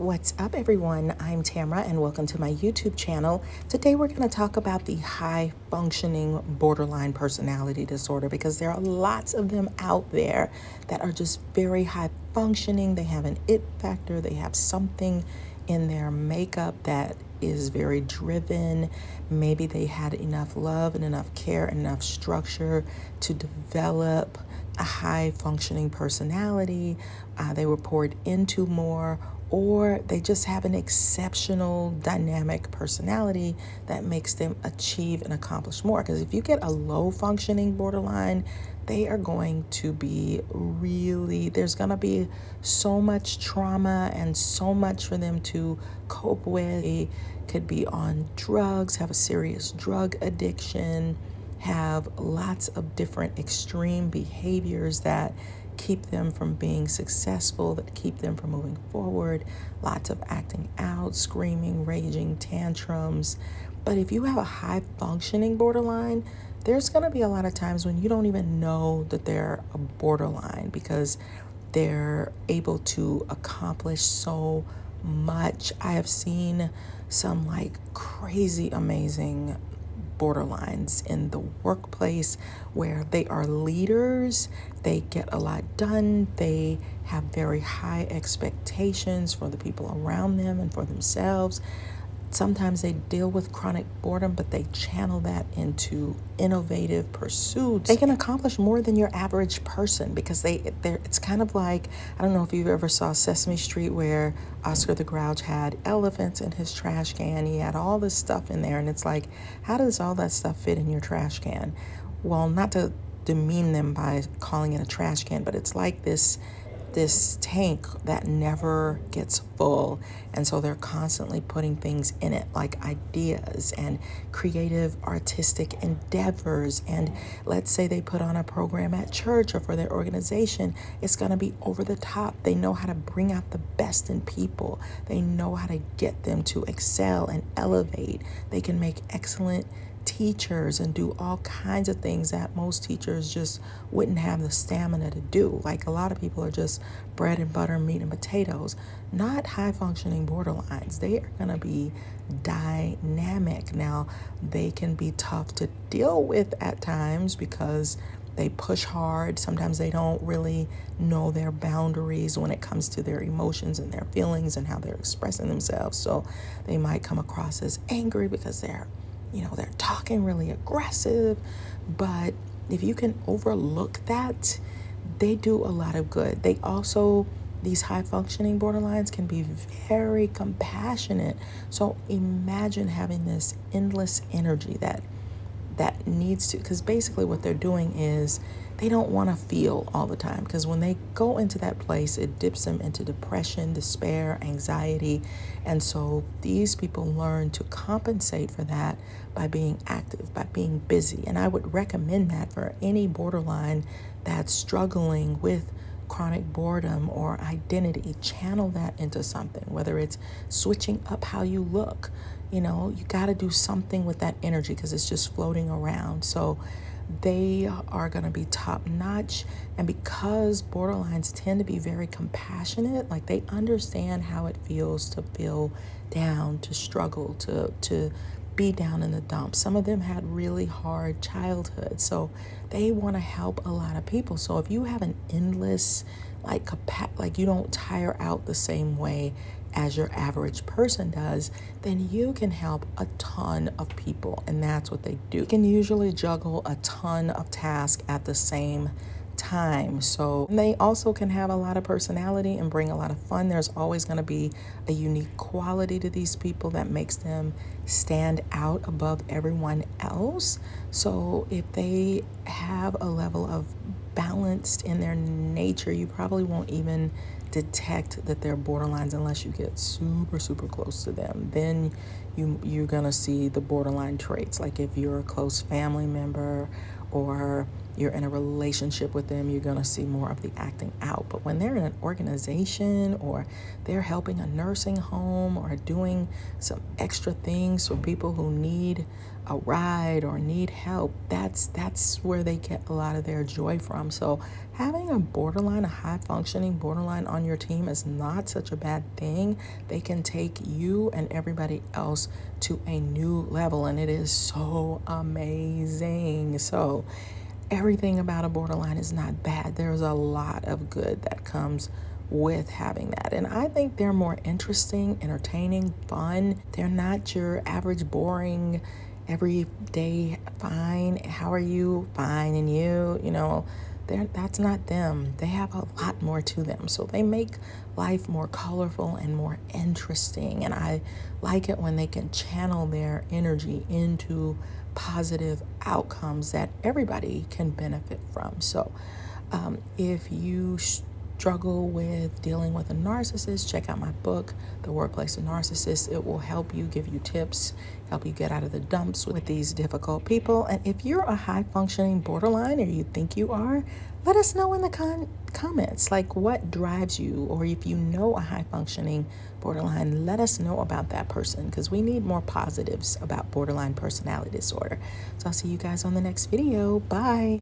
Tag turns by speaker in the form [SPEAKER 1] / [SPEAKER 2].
[SPEAKER 1] What's up, everyone? I'm Tamara, and welcome to my YouTube channel. Today, we're going to talk about the high-functioning borderline personality disorder because there are lots of them out there that are just very high-functioning. They have an it factor. They have something in their makeup that is very driven. Maybe they had enough love and enough care and enough structure to develop a high-functioning personality. They were poured into more, or they just have an exceptional dynamic personality that makes them achieve and accomplish more. Because if you get a low functioning borderline, they are going to be there's going to be so much trauma and so much for them to cope with. They could be on drugs, have a serious drug addiction, have lots of different extreme behaviors that keep them from being successful, that keep them from moving forward, lots of acting out, screaming, raging, tantrums. But if you have a high functioning borderline, there's going to be a lot of times when you don't even know that they're a borderline because they're able to accomplish so much. I have seen some crazy amazing borderlines in the workplace where they are leaders, they get a lot done, they have very high expectations for the people around them and for themselves. Sometimes they deal with chronic boredom, but they channel that into innovative pursuits. They can accomplish more than your average person because it's kind of like, I don't know if you've ever saw Sesame Street where Oscar the Grouch had elephants in his trash can. He had all this stuff in there, and it's like, how does all that stuff fit in your trash can? Well, not to demean them by calling it a trash can, but it's like this tank that never gets full, and so they're constantly putting things in it, like ideas and creative artistic endeavors. And let's say they put on a program at church or for their organization, it's going to be over the top. They know how to bring out the best in people. They know how to get them to excel and elevate. They can make excellent teachers and do all kinds of things that most teachers just wouldn't have the stamina to do. Like, a lot of people are just bread and butter, meat and potatoes. Not high functioning borderlines. They are going to be dynamic. Now, they can be tough to deal with at times because they push hard. Sometimes they don't really know their boundaries when it comes to their emotions and their feelings and how they're expressing themselves. So they might come across as angry because they're talking really aggressive. But if you can overlook that, they do a lot of good. They also, these high functioning borderlines can be very compassionate. So imagine having this endless energy that needs to, because basically what they're doing is they don't want to feel all the time, because when they go into that place, it dips them into depression, despair, anxiety. And so these people learn to compensate for that by being active, by being busy. And I would recommend that for any borderline that's struggling with chronic boredom or identity. Channel that into something, whether it's switching up how you look. You got to do something with that energy because it's just floating around. So they are going to be top notch. And because borderlines tend to be very compassionate, like, they understand how it feels to feel down, to struggle, to be down in the dumps. Some of them had really hard childhood, so they want to help a lot of people. So if you have an endless, you don't tire out the same way as your average person does, then you can help a ton of people. And that's what they do. You can usually juggle a ton of tasks at the same time. So they also can have a lot of personality and bring a lot of fun. There's always going to be a unique quality to these people that makes them stand out above everyone else. So if they have a level of balanced in their nature, you probably won't even detect that they're borderlines unless you get super, super close to them. Then you're going to see the borderline traits. Like, if you're a close family member or you're in a relationship with them, you're going to see more of the acting out. But when they're in an organization or they're helping a nursing home or doing some extra things for people who need a ride or need help, that's where they get a lot of their joy from. So having a high functioning borderline on your team is not such a bad thing. They can take you and everybody else to a new level, and it is so amazing. So everything about a borderline is not bad. There's a lot of good that comes with having that. And I think they're more interesting, entertaining, fun. They're not your average, boring, everyday fine. How are you? Fine. And you, that's not them. They have a lot more to them. So they make life more colorful and more interesting. And I like it when they can channel their energy into positive outcomes that everybody can benefit from. So if you struggle with dealing with a narcissist, check out my book, The Workplace NaRCISSiST. It will help you, give you tips, help you get out of the dumps with these difficult people. And if you're a high functioning borderline, or you think you are, let us know in the comments, like what drives you, or if you know a high functioning borderline, let us know about that person, because we need more positives about borderline personality disorder. So I'll see you guys on the next video. Bye.